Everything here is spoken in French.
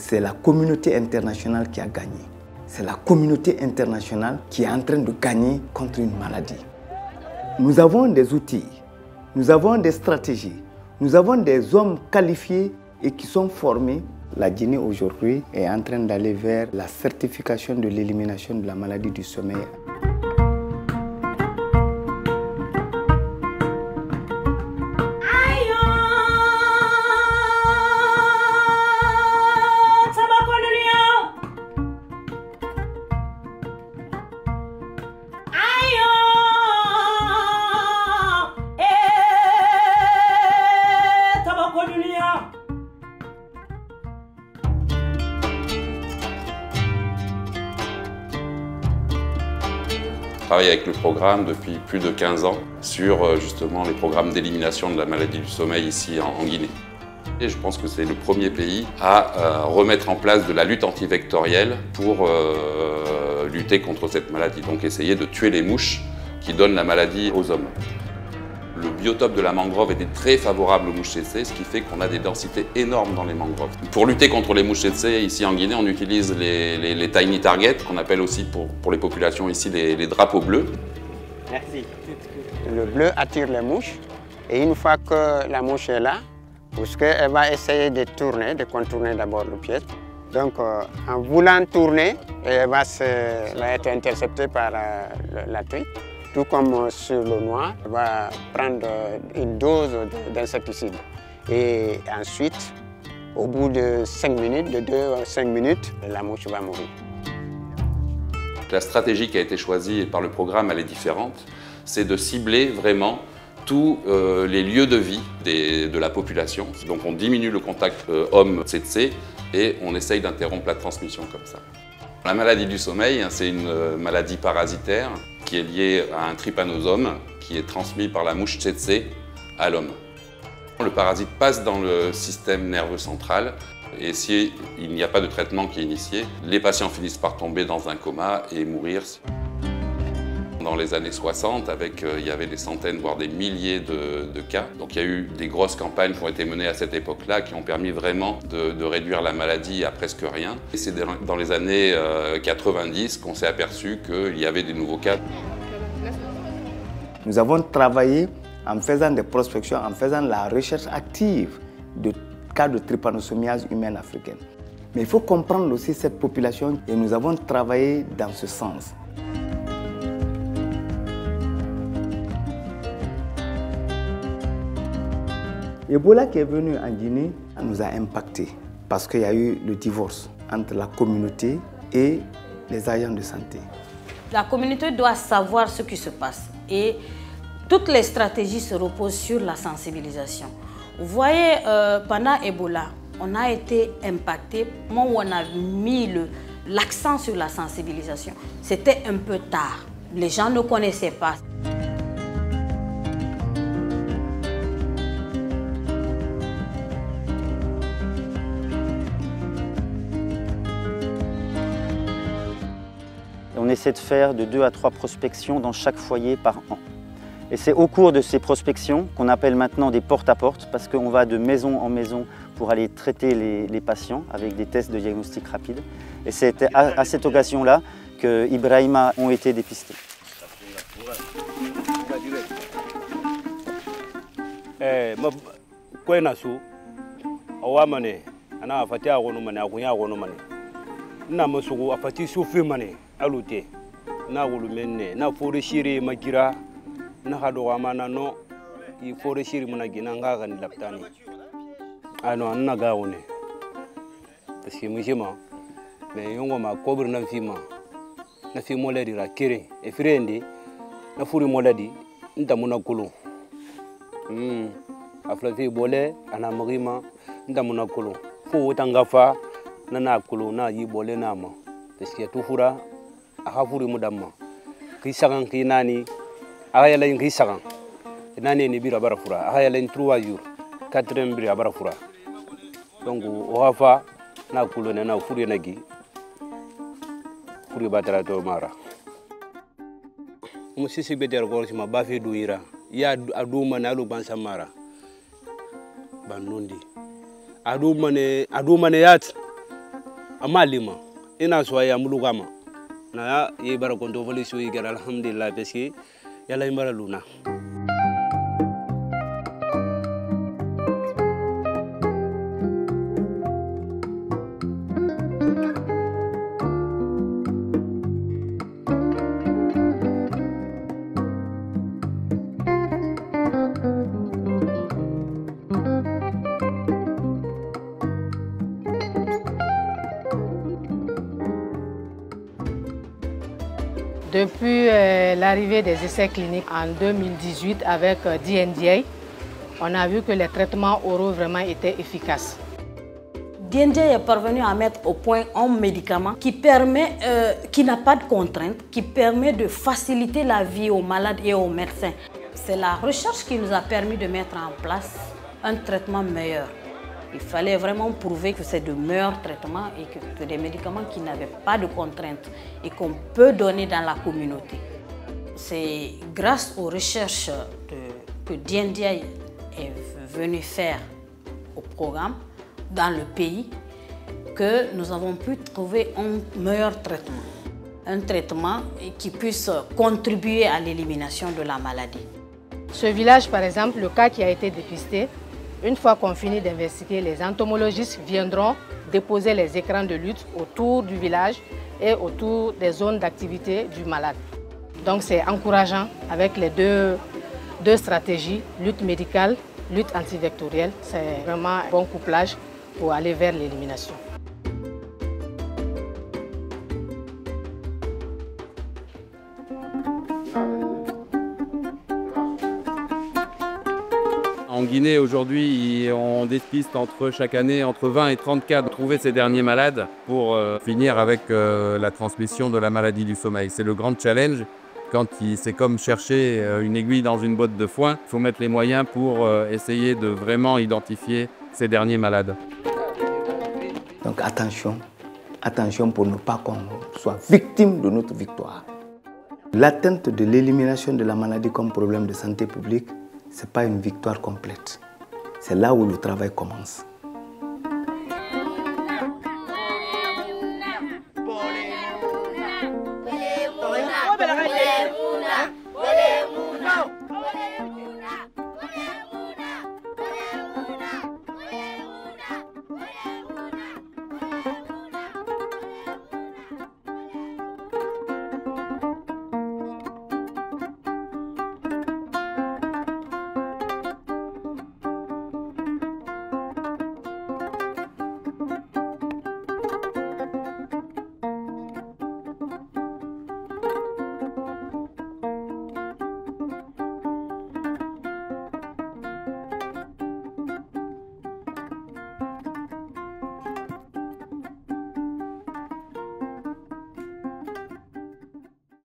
c'est la communauté internationale qui a gagné. C'est la communauté internationale qui est en train de gagner contre une maladie. Nous avons des outils, nous avons des stratégies, nous avons des hommes qualifiés et qui sont formés. La Guinée aujourd'hui est en train d'aller vers la certification de l'élimination de la maladie du sommeil. Je travaille avec le programme depuis plus de 15 ans sur justement les programmes d'élimination de la maladie du sommeil ici en Guinée. Et je pense que c'est le premier pays à remettre en place de la lutte antivectorielle pour lutter contre cette maladie. Donc essayer de tuer les mouches qui donnent la maladie aux hommes. Le biotope de la mangrove était très favorable aux mouches tsetse, ce qui fait qu'on a des densités énormes dans les mangroves. Pour lutter contre les mouches tsetse, ici en Guinée, on utilise les tiny targets, qu'on appelle aussi pour les populations ici les drapeaux bleus. Merci. Le bleu attire les mouches et une fois que la mouche est là, elle va essayer de tourner, de contourner d'abord le piège. Donc en voulant tourner, elle va être interceptée par la truite. Tout comme sur le noir, elle va prendre une dose d'insecticide. Et ensuite, au bout de 5 minutes, de 2 à 5 minutes, la mouche va mourir. La stratégie qui a été choisie par le programme, elle est différente. C'est de cibler vraiment tous les lieux de vie de la population. Donc on diminue le contact homme-tsetse et on essaye d'interrompre la transmission comme ça. La maladie du sommeil, c'est une maladie parasitaire qui est liée à un trypanosome qui est transmis par la mouche tsetse à l'homme. Le parasite passe dans le système nerveux central et s'il n'y a pas de traitement qui est initié, les patients finissent par tomber dans un coma et mourir. Dans les années 60, il y avait des centaines, voire des milliers de cas. Donc il y a eu des grosses campagnes qui ont été menées à cette époque-là qui ont permis vraiment de réduire la maladie à presque rien. Et c'est dans les années 90 qu'on s'est aperçu qu'il y avait des nouveaux cas. Nous avons travaillé en faisant des prospections, en faisant la recherche active de cas de trypanosomiase humaine africaine. Mais il faut comprendre aussi cette population et nous avons travaillé dans ce sens. Ebola qui est venu en Guinée nous a impacté parce qu'il y a eu le divorce entre la communauté et les agents de santé. La communauté doit savoir ce qui se passe et toutes les stratégies se reposent sur la sensibilisation. Vous voyez, pendant Ebola, on a été impacté, moment où on a mis l'accent sur la sensibilisation. C'était un peu tard, les gens ne connaissaient pas. On essaie de faire de 2 à 3 prospections dans chaque foyer par an. Et c'est au cours de ces prospections qu'on appelle maintenant des porte-à-porte parce qu'on va de maison en maison pour aller traiter les patients avec des tests de diagnostic rapide. Et c'est à cette occasion-là que Ibrahima ont été dépistés. Alute na wulumenne na fore shiri magira na hado amana no I fore shiri muna gina nga ga ni laptani ano anna ga woni parce que mujima mais yongo ma kobr na fi moladi ra kire e frendi na furi moladi nda muna kulu afla fi bole ana magima nda muna kulu fo tangafa na kulu na yi bole na ma parce que tout fura akafuri mudamma kisagan kinani ayala kisagan nani ni bira barafura ayala 3 jours 4 bira barafura donc o hafa na kulone na furi nagi furi batara to mara musisi beder gorsi ma bafi duira ya aduma na lu bansamara banundi aduma ne yat amalima ina so ya mulugama na ye bara konto voli so yi gara alhamdulillah parce que yalla imbara luna. Depuis l'arrivée des essais cliniques en 2018 avec DNDA, on a vu que les traitements oraux vraiment étaient efficaces. DNDA est parvenu à mettre au point un médicament qui n'a pas de contraintes, qui permet de faciliter la vie aux malades et aux médecins. C'est la recherche qui nous a permis de mettre en place un traitement meilleur. Il fallait vraiment prouver que c'est de meilleurs traitements et que c'est des médicaments qui n'avaient pas de contraintes et qu'on peut donner dans la communauté. C'est grâce aux recherches que DNDA est venu faire au programme dans le pays que nous avons pu trouver un meilleur traitement. Un traitement qui puisse contribuer à l'élimination de la maladie. Ce village, par exemple, le cas qui a été dépisté, une fois qu'on finit d'investiguer, les entomologistes viendront déposer les écrans de lutte autour du village et autour des zones d'activité du malade. Donc c'est encourageant avec les deux stratégies, lutte médicale, lutte antivectorielle. C'est vraiment un bon couplage pour aller vers l'élimination. En Guinée, aujourd'hui, on dépiste chaque année entre 20 et 30 cas de trouver ces derniers malades pour finir avec la transmission de la maladie du sommeil. C'est le grand challenge. C'est comme chercher une aiguille dans une botte de foin. Il faut mettre les moyens pour essayer de vraiment identifier ces derniers malades. Donc attention, attention pour ne pas qu'on soit victime de notre victoire. L'atteinte de l'élimination de la maladie comme problème de santé publique, ce n'est pas une victoire complète. C'est là où le travail commence.